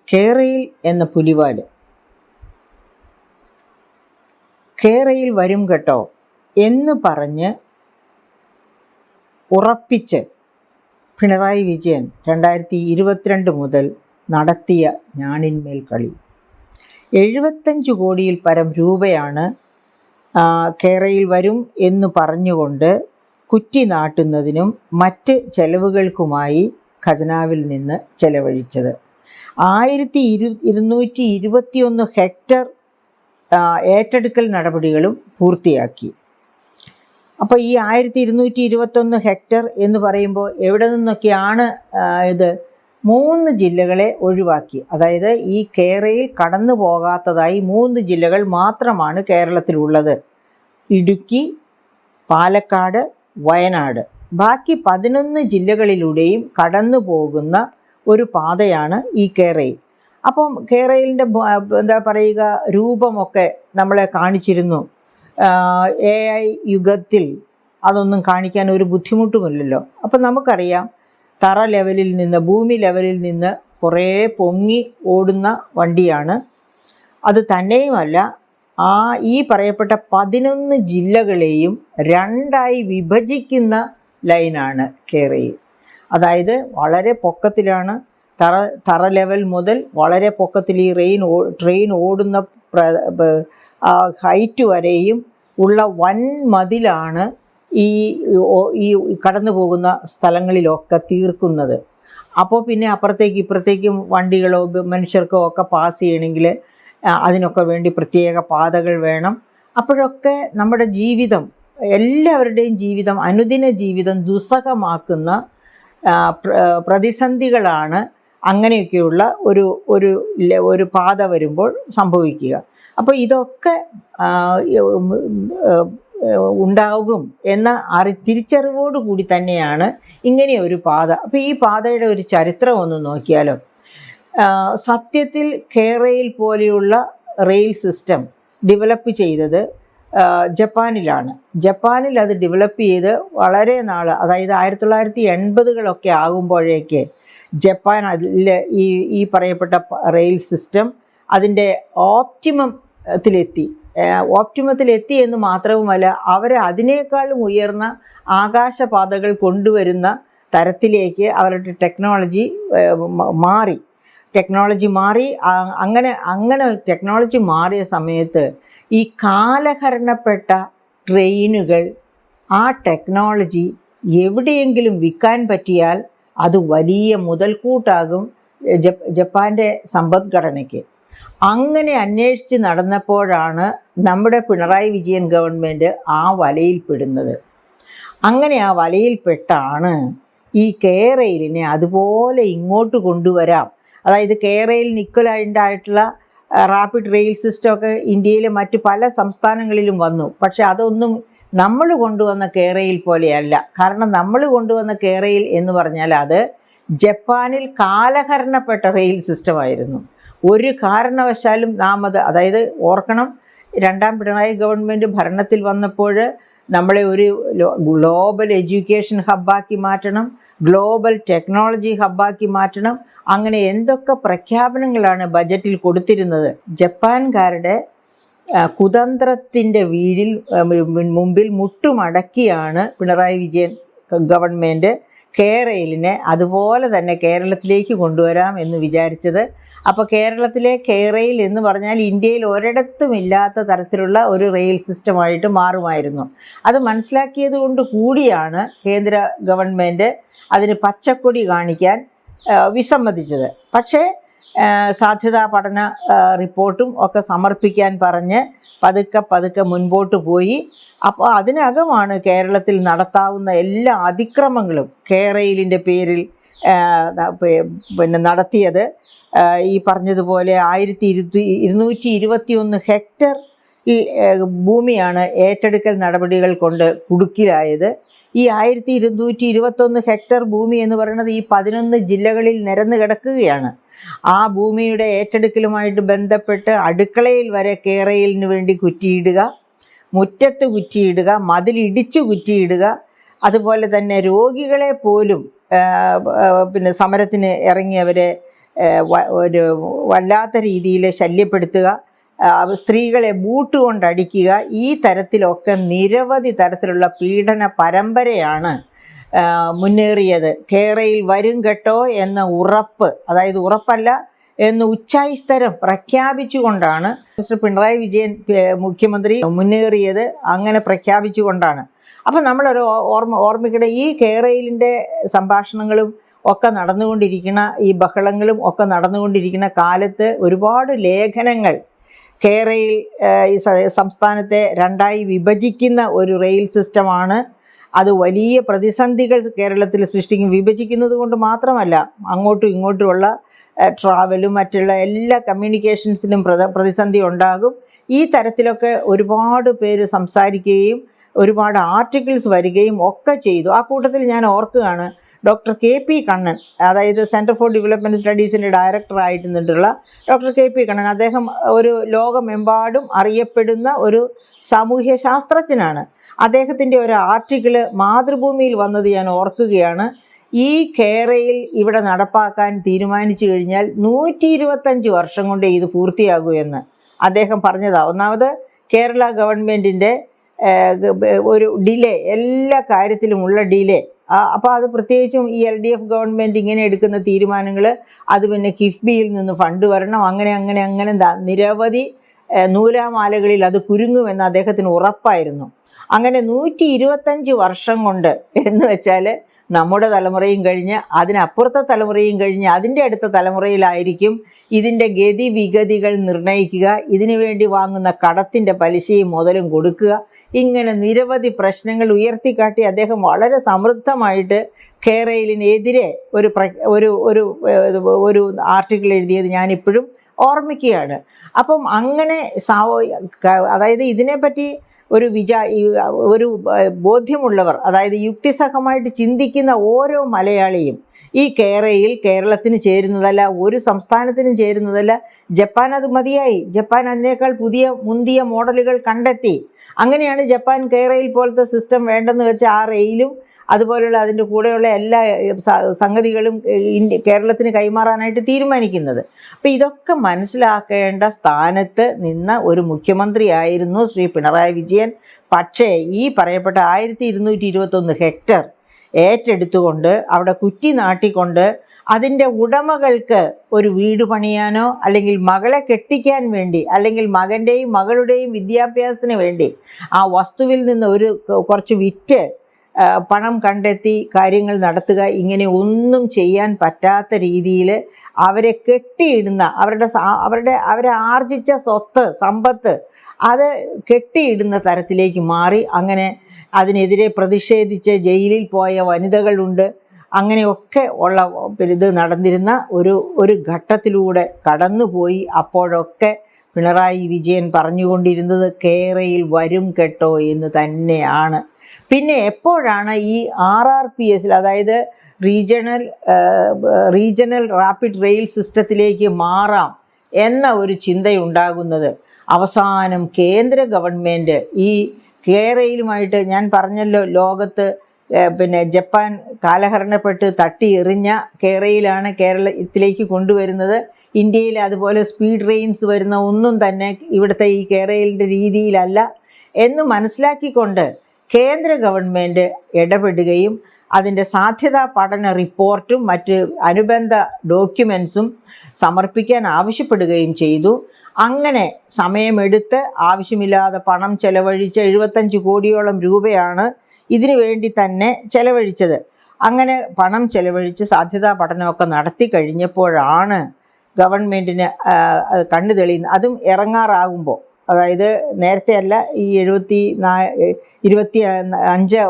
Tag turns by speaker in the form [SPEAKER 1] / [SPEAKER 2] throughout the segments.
[SPEAKER 1] കേരയിൽ എന്ന പുലിവാല്. കേരയിൽ വരും കേട്ടോ എന്ന് പറഞ്ഞ് ഉറപ്പിച്ച് പിണറായി വിജയൻ 2022 മുതൽ നടത്തിയ ഞാണിന്മേൽ കളി. 75 കോടിയിൽ പരം രൂപയാണ് കേരയിൽ വരും എന്ന് പറഞ്ഞുകൊണ്ട് കുറ്റി നാട്ടുന്നതിനും മറ്റ് ചെലവുകൾക്കുമായി ഖജനാവിൽ നിന്ന് ചെലവഴിച്ചത്. 1221 ഹെക്ടർ ഏറ്റെടുക്കൽ നടപടികളും പൂർത്തിയാക്കി. അപ്പോൾ ഈ 1221 ഹെക്ടർ എന്ന് പറയുമ്പോൾ എവിടെ നിന്നൊക്കെയാണ് ഇത്? 3 ജില്ലകളെ ഒഴിവാക്കി. അതായത് ഈ കേരയിൽ കടന്നു പോകാത്തതായി 3 ജില്ലകൾ മാത്രമാണ് കേരളത്തിലുള്ളത്: ഇടുക്കി, പാലക്കാട്, വയനാട്. ബാക്കി 11 ജില്ലകളിലൂടെയും കടന്നു പോകുന്ന ഒരു പാതയാണ് ഈ കേരയിൽ. അപ്പം കേരളിൻ്റെ എന്താ പറയുക, രൂപമൊക്കെ നമ്മളെ കാണിച്ചിരുന്നു. AI യുഗത്തിൽ അതൊന്നും കാണിക്കാൻ ഒരു ബുദ്ധിമുട്ടുമില്ലല്ലോ. അപ്പം നമുക്കറിയാം, തറ ലെവലിൽ നിന്ന്, ഭൂമി ലെവലിൽ നിന്ന് കുറേ പൊങ്ങി ഓടുന്ന വണ്ടിയാണ് അത്. തന്നെയുമല്ല, ഈ പറയപ്പെട്ട 11 ജില്ലകളെയും 2ആയി വിഭജിക്കുന്ന ലൈനാണ് കേരയിൽ. അതായത് വളരെ പൊക്കത്തിലാണ്, തറ ലെവൽ മുതൽ വളരെ പൊക്കത്തിൽ ഈ ട്രെയിൻ ഓടുന്ന ഹൈറ്റ് വരെയും ഉള്ള വൻ മതിലാണ് ഈ കടന്നു പോകുന്ന സ്ഥലങ്ങളിലൊക്കെ തീർക്കുന്നത്. അപ്പോൾ പിന്നെ അപ്പുറത്തേക്ക് ഇപ്പുറത്തേക്കും വണ്ടികളോ മനുഷ്യർക്കോ ഒക്കെ പാസ് ചെയ്യണമെങ്കിൽ അതിനൊക്കെ വേണ്ടി പ്രത്യേക പാതകൾ വേണം. അപ്പോഴൊക്കെ നമ്മുടെ ജീവിതം, എല്ലാവരുടെയും ജീവിതം, അനുദിന ജീവിതം ദുസ്സഹമാക്കുന്ന പ്രതിസന്ധികളാണ് അങ്ങനെയൊക്കെയുള്ള ഒരു പാത വരുമ്പോൾ സംഭവിക്കുക. അപ്പോൾ ഇതൊക്കെ ഉണ്ടാകും എന്ന തിരിച്ചറിവോടുകൂടി തന്നെയാണ് ഇങ്ങനെ ഒരു പാത. അപ്പോൾ ഈ പാതയുടെ ഒരു ചരിത്രം ഒന്ന് നോക്കിയാലോ. സത്യത്തിൽ കേരയിൽ പോലെയുള്ള റെയിൽ സിസ്റ്റം ഡെവലപ്പ് ചെയ്തത് ജപ്പാനിലാണ്. ജപ്പാനിൽ അത് ഡെവലപ്പ് ചെയ്ത് വളരെ നാൾ, അതായത് 1980കളൊക്കെ ആകുമ്പോഴേക്ക് ജപ്പാൻ അതിൽ ഈ പറയപ്പെട്ട റെയിൽ സിസ്റ്റം അതിൻ്റെ ഓപ്റ്റിമത്തിലെത്തി എന്ന് മാത്രവുമല്ല, അവർ അതിനേക്കാളും ഉയർന്ന ആകാശപാതകൾ കൊണ്ടുവരുന്ന തരത്തിലേക്ക് അവരുടെ ടെക്നോളജി മാറി. അങ്ങനെ ടെക്നോളജി മാറിയ സമയത്ത് ഈ കാലഹരണപ്പെട്ട ട്രെയിനുകൾ, ആ ടെക്നോളജി എവിടെയെങ്കിലും വിൽക്കാൻ പറ്റിയാൽ അത് വലിയ മുതൽക്കൂട്ടാകും ജപ്പാൻ്റെ സമ്പദ്ഘടനയ്ക്ക്. അങ്ങനെ അന്വേഷിച്ച് നടന്നപ്പോഴാണ് നമ്മുടെ പിണറായി വിജയൻ ഗവൺമെൻറ് ആ വലയിൽപ്പെടുന്നത്. അങ്ങനെ ആ വലയിൽപ്പെട്ടാണ് ഈ കേരയിലിനെ അതുപോലെ ഇങ്ങോട്ട് കൊണ്ടുവരാം. അതായത് കേരയിലിന് ഇക്വലൻ്റായിട്ടുള്ള റാപ്പിഡ് റെയിൽ സിസ്റ്റമൊക്കെ ഇന്ത്യയിലെ മറ്റ് പല സംസ്ഥാനങ്ങളിലും വന്നു. പക്ഷെ അതൊന്നും നമ്മൾ കൊണ്ടുവന്ന കേരയിൽ പോലെയല്ല. കാരണം നമ്മൾ കൊണ്ടുവന്ന കേരയിൽ എന്ന് പറഞ്ഞാൽ അത് ജപ്പാനിൽ കാലഹരണപ്പെട്ട റെയിൽ സിസ്റ്റമായിരുന്നു. ഒരു കാരണവശാലും അതായത് ഓർക്കണം, 2ാം പിണറായി ഗവൺമെൻറ് ഭരണത്തിൽ വന്നപ്പോൾ നമ്മളെ ഒരു ഗ്ലോബൽ എഡ്യൂക്കേഷൻ ഹബ്ബാക്കി മാറ്റണം, ഗ്ലോബൽ ടെക്നോളജി ഹബ്ബാക്കി മാറ്റണം. അങ്ങനെ എന്തൊക്കെ പ്രഖ്യാപനങ്ങളാണ് ബജറ്റിൽ കൊടുത്തിരുന്നത്. ജപ്പാൻകാരുടെ കുതന്ത്രത്തിൻ്റെ മുമ്പിൽ മുട്ടുമടക്കിയാണ് പിണറായി വിജയൻ ഗവൺമെൻറ് കേരയിലിനെ അതുപോലെ തന്നെ കേരളത്തിലേക്ക് കൊണ്ടുവരാം എന്ന് വിചാരിച്ചത്. അപ്പോൾ കേരളത്തിലെ കേരയിൽ എന്ന് പറഞ്ഞാൽ ഇന്ത്യയിൽ ഒരിടത്തും ഇല്ലാത്ത തരത്തിലുള്ള ഒരു റെയിൽ സിസ്റ്റമായിട്ട് മാറുമായിരുന്നു. അത് മനസ്സിലാക്കിയത് കൊണ്ട് കൂടിയാണ് കേന്ദ്ര ഗവൺമെൻറ് അതിന് പച്ചക്കൊടി കാണിക്കാൻ വിസമ്മതിച്ചത്. പക്ഷേ സാധ്യതാ പഠന റിപ്പോർട്ടും ഒക്കെ സമർപ്പിക്കാൻ പറഞ്ഞ് പതുക്കെ മുൻപോട്ട് പോയി. അപ്പോൾ അതിനകമാണ് കേരളത്തിൽ നടത്താവുന്ന എല്ലാ അതിക്രമങ്ങളും കേരയിലിൻ്റെ പേരിൽ നടത്തിയത്. ഈ പറഞ്ഞതുപോലെ 1221 ഹെക്ടർ ഭൂമിയാണ് ഏറ്റെടുക്കൽ നടപടികൾ കൊണ്ട് കുടുക്കിലായത്. ഈ 1221 ഹെക്ടർ ഭൂമി എന്ന് പറയുന്നത് ഈ 11 ജില്ലകളിൽ നിരന്ന് കിടക്കുകയാണ്. ആ ഭൂമിയുടെ ഏറ്റെടുക്കലുമായിട്ട് ബന്ധപ്പെട്ട് അടുക്കളയിൽ വരെ കേരയിലിന് വേണ്ടി കുറ്റിയിടുക, മുറ്റത്ത് കുറ്റിയിടുക, മതിലിടിച്ചു കുറ്റിയിടുക, അതുപോലെ തന്നെ രോഗികളെ പോലും സമരത്തിന് ഇറങ്ങിയവരെ ഒരു വല്ലാത്ത രീതിയിൽ ശല്യപ്പെടുത്തുക, സ്ത്രീകളെ ബൂട്ട് കൊണ്ടടിക്കുക, ഈ തരത്തിലൊക്കെ നിരവധി തരത്തിലുള്ള പീഡന പരമ്പരയാണ് മുന്നേറിയത്. കേരയിൽ വരും കേട്ടോ എന്ന ഉറപ്പ്, അതായത് ഉറപ്പല്ല എന്ന് ഉച്ചായിസ്തരം പ്രഖ്യാപിച്ചുകൊണ്ടാണ് മിസ്റ്റർ പിണറായി വിജയൻ മുഖ്യമന്ത്രി മുന്നേറിയത്. അങ്ങനെ പ്രഖ്യാപിച്ചുകൊണ്ടാണ്. അപ്പം നമ്മളൊരു ഓർമ്മിക്കട്ടെ, ഈ കേരളിൻ്റെ സംഭാഷണങ്ങളും ഒക്കെ നടന്നുകൊണ്ടിരിക്കുന്ന, ഈ ബഹളങ്ങളും ഒക്കെ നടന്നുകൊണ്ടിരിക്കുന്ന കാലത്ത് ഒരുപാട് ലേഖനങ്ങൾ കേരയിൽ ഈ സംസ്ഥാനത്തെ രണ്ടായി വിഭജിക്കുന്ന ഒരു റെയിൽ സിസ്റ്റമാണ്. അത് വലിയ പ്രതിസന്ധികൾ കേരളത്തിൽ സൃഷ്ടിക്കും. വിഭജിക്കുന്നത് കൊണ്ട് മാത്രമല്ല, അങ്ങോട്ടും ഇങ്ങോട്ടുമുള്ള ട്രാവലും മറ്റുള്ള എല്ലാ കമ്മ്യൂണിക്കേഷൻസിനും പ്രതിസന്ധി ഉണ്ടാകും. ഈ തരത്തിലൊക്കെ ഒരുപാട് പേര് സംസാരിക്കുകയും ഒരുപാട് ആർട്ടിക്കിൾസ് വരികയും ഒക്കെ ചെയ്തു. ആ കൂട്ടത്തിൽ ഞാൻ ഓർക്കുകയാണ്, ഡോക്ടർ KP കണ്ണൻ, അതായത് സെൻറ്റർ ഫോർ ഡെവലപ്മെൻറ്റ് സ്റ്റഡീസിൻ്റെ ഡയറക്ടറായിട്ട് നിന്നിട്ടുള്ള ഡോക്ടർ KP കണ്ണൻ. അദ്ദേഹം ഒരു ലോകമെമ്പാടും അറിയപ്പെടുന്ന ഒരു സാമൂഹ്യ ശാസ്ത്രജ്ഞനാണ്. അദ്ദേഹത്തിൻ്റെ ഒരു ആർട്ടിക്കിൾ മാതൃഭൂമിയിൽ വന്നത് ഞാൻ ഓർക്കുകയാണ്. ഈ കേരയിൽ ഇവിടെ നടപ്പാക്കാൻ തീരുമാനിച്ചു കഴിഞ്ഞാൽ 125 വർഷം കൊണ്ട് ഇത് പൂർത്തിയാകൂ എന്ന് അദ്ദേഹം പറഞ്ഞതാണ്. ഒന്നാമത് കേരള ഗവൺമെൻറ്റിൻ്റെ ഒരു ഡിലേ, എല്ലാ കാര്യത്തിലുമുള്ള ഡിലേ. അപ്പോൾ അത് പ്രത്യേകിച്ചും ഈ LDF ഗവൺമെൻറ് ഇങ്ങനെ എടുക്കുന്ന തീരുമാനങ്ങൾ, അത് പിന്നെ കിഫ്ബിയിൽ നിന്ന് ഫണ്ട് വരണം, അങ്ങനെ നിരവധി നൂലാമാലകളിൽ അത് കുരുങ്ങുമെന്ന് അദ്ദേഹത്തിന് ഉറപ്പായിരുന്നു. അങ്ങനെ 125 വർഷം കൊണ്ട് എന്ന് വെച്ചാൽ നമ്മുടെ തലമുറയും കഴിഞ്ഞ് അതിനപ്പുറത്തെ തലമുറയും കഴിഞ്ഞ് അതിൻ്റെ അടുത്ത തലമുറയിലായിരിക്കും ഇതിൻ്റെ ഗതി വിഗതികൾ നിർണ്ണയിക്കുക. ഇതിനു വേണ്ടി വാങ്ങുന്ന കടത്തിൻ്റെ പലിശയും മുതലും കൊടുക്കുക. ഇങ്ങനെ നിരവധി പ്രശ്നങ്ങൾ ഉയർത്തിക്കാട്ടി അദ്ദേഹം വളരെ സമൃദ്ധമായിട്ട് കേരളിനെതിരെ ഒരു ആർട്ടിക്കിൾ എഴുതിയത് ഞാനിപ്പോഴും ഓർമ്മിക്കുകയാണ്. അപ്പം അങ്ങനെ അതായത് ഇതിനെപ്പറ്റി ഒരു ബോധ്യമുള്ളവർ, അതായത് യുക്തിസഹമായിട്ട് ചിന്തിക്കുന്ന ഓരോ മലയാളിയും ഈ കേരളത്തിന് ചേരുന്നതല്ല, ഒരു സംസ്ഥാനത്തിനും ചേരുന്നതല്ല. ജപ്പാൻ അത് മതിയായി. ജപ്പാൻ അതിനേക്കാൾ മുന്തിയ മോഡലുകൾ കണ്ടെത്തി. അങ്ങനെയാണ് ജപ്പാൻ കേരയിൽ പോലത്തെ സിസ്റ്റം വേണ്ടെന്ന് വെച്ച് ആ റെയിലും അതുപോലെയുള്ള അതിൻ്റെ കൂടെയുള്ള എല്ലാ സംഗതികളും കേരളത്തിന് കൈമാറാനായിട്ട് തീരുമാനിക്കുന്നത്. അപ്പോൾ ഇതൊക്കെ മനസ്സിലാക്കേണ്ട സ്ഥാനത്ത് നിന്ന ഒരു മുഖ്യമന്ത്രിയായിരുന്നു ശ്രീ പിണറായി വിജയൻ. പക്ഷേ ഈ പറയപ്പെട്ട 1221 ഹെക്ടർ ഏറ്റെടുത്തുകൊണ്ട് അവിടെ കുറ്റി നാട്ടിക്കൊണ്ട് അതിൻ്റെ ഉടമകൾക്ക് ഒരു വീട് പണിയാനോ അല്ലെങ്കിൽ മകളെ കെട്ടിക്കാൻ വേണ്ടി അല്ലെങ്കിൽ മകൻ്റെയും മകളുടെയും വിദ്യാഭ്യാസത്തിന് വേണ്ടി ആ വസ്തുവിൽ നിന്ന് കുറച്ച് വിറ്റ് പണം കണ്ടെത്തി കാര്യങ്ങൾ നടത്തുക, ഇങ്ങനെ ഒന്നും ചെയ്യാൻ പറ്റാത്ത രീതിയിൽ അവരെ കെട്ടിയിടുന്ന അവരെ ആർജിച്ച സമ്പത്ത് അത് കെട്ടിയിടുന്ന തരത്തിലേക്ക് മാറി. അങ്ങനെ അതിനെതിരെ പ്രതിഷേധിച്ച് ജയിലിൽ പോയ വനിതകളുണ്ട്. അങ്ങനെയൊക്കെ ഉള്ള ഇത് നടന്നിരുന്ന ഒരു ഘട്ടത്തിലൂടെ കടന്നുപോയി. അപ്പോഴൊക്കെ പിണറായി വിജയൻ പറഞ്ഞുകൊണ്ടിരുന്നത് കേരയിൽ വരും കേട്ടോ എന്ന് തന്നെയാണ്. പിന്നെ എപ്പോഴാണ് ഈ RRPS, അതായത് റീജിയണൽ റാപ്പിഡ് റെയിൽ സിസ്റ്റത്തിലേക്ക് മാറാം എന്ന ഒരു ചിന്തയുണ്ടാകുന്നത്? അവസാനം കേന്ദ്ര ഗവൺമെൻറ് ഈ കേരയിലുമായിട്ട്, ഞാൻ പറഞ്ഞല്ലോ, ലോകത്ത് ജപ്പാൻ കാലഹരണപ്പെട്ട് തട്ടി എറിഞ്ഞ കേരയിലാണ് കേരളത്തിലേക്ക് കൊണ്ടുവരുന്നത്. ഇന്ത്യയിൽ അതുപോലെ സ്പീഡ് ട്രെയിൻസ് വരുന്ന ഒന്നും തന്നെ ഇവിടുത്തെ ഈ കേരളിൻ്റെ രീതിയിലല്ല എന്ന് മനസ്സിലാക്കിക്കൊണ്ട് കേന്ദ്ര ഗവൺമെൻറ് ഇടപെടുകയും അതിൻ്റെ സാധ്യതാ പഠന റിപ്പോർട്ടും മറ്റ് അനുബന്ധ ഡോക്യുമെൻസും സമർപ്പിക്കാൻ ആവശ്യപ്പെടുകയും ചെയ്തു. അങ്ങനെ സമയമെടുത്ത് ആവശ്യമില്ലാതെ പണം ചെലവഴിച്ച് 75 കോടിയോളം രൂപയാണ് ഇതിനു വേണ്ടി തന്നെ ചെലവഴിച്ചത്. അങ്ങനെ പണം ചെലവഴിച്ച് സാധ്യതാ പഠനമൊക്കെ നടത്തി കഴിഞ്ഞപ്പോഴാണ് ഗവൺമെൻറ്റിന് കണ്ണു തെളിയുന്നത്. അതും ഇറങ്ങാറാകുമ്പോൾ, അതായത് നേരത്തെ അല്ല, ഈ 25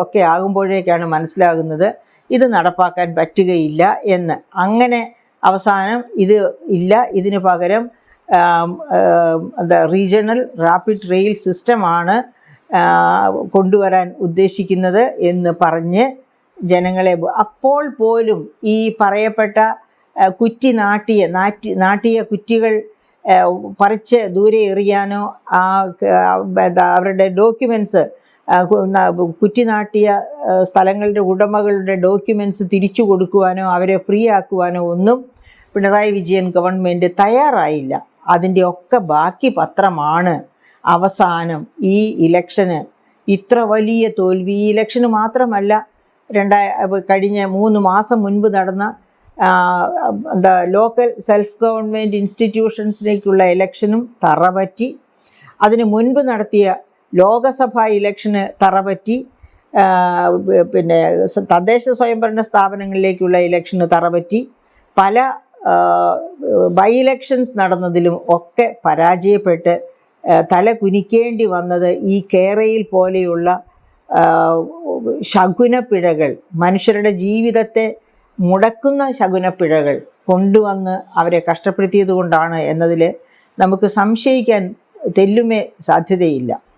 [SPEAKER 1] ഒക്കെ ആകുമ്പോഴേക്കാണ് മനസ്സിലാകുന്നത് ഇത് നടപ്പാക്കാൻ പറ്റുകയില്ല എന്ന്. അങ്ങനെ അവസാനം ഇത് ഇല്ല, ഇതിന് പകരം റീജിയണൽ റാപ്പിഡ് റെയിൽ സിസ്റ്റമാണ് കൊണ്ടുവരാൻ ഉദ്ദേശിക്കുന്നത് എന്ന് പറഞ്ഞ് ജനങ്ങളെ, അപ്പോൾ പോലും ഈ പറയപ്പെട്ട കുറ്റി നാട്ടിയ കുറ്റികൾ പറിച്ച് ദൂരെ എറിയാനോ അവരുടെ ഡോക്യുമെൻറ്റ്സ്, കുറ്റിനാട്ടിയ സ്ഥലങ്ങളുടെ ഉടമകളുടെ ഡോക്യുമെൻറ്റ്സ് തിരിച്ചു കൊടുക്കുവാനോ അവരെ ഫ്രീ ആക്കുവാനോ ഒന്നും പിണറായി വിജയൻ ഗവൺമെൻറ് തയ്യാറായില്ല. അതിൻ്റെ ഒക്കെ ബാക്കി പത്രമാണ് അവസാനം ഈ ഇലക്ഷന് ഇത്ര വലിയ തോൽവി. ഈ ഇലക്ഷന് മാത്രമല്ല, കഴിഞ്ഞ 3 മാസം മുൻപ് നടന്ന ലോക്കൽ സെൽഫ് ഗവൺമെൻറ് ഇൻസ്റ്റിറ്റ്യൂഷൻസിലേക്കുള്ള ഇലക്ഷനും തറപറ്റി. അതിന് മുൻപ് നടത്തിയ ലോകസഭാ ഇലക്ഷന് തറപറ്റി. പിന്നെ തദ്ദേശ സ്വയംഭരണ സ്ഥാപനങ്ങളിലേക്കുള്ള ഇലക്ഷന് തറപറ്റി. പല ബൈ ഇലക്ഷൻസ് നടന്നതിലും ഒക്കെ പരാജയപ്പെട്ട് തല കുനിക്കേണ്ടി വന്നത് ഈ കേരയിൽ പോലെയുള്ള ശകുനപ്പിഴകൾ, മനുഷ്യരുടെ ജീവിതത്തെ മുടക്കുന്ന ശകുനപ്പിഴകൾ കൊണ്ടുവന്ന് അവരെ കഷ്ടപ്പെടുത്തിയത് കൊണ്ടാണ് എന്നതിൽ നമുക്ക് സംശയിക്കാൻ തെല്ലുമേ സാധ്യതയില്ല.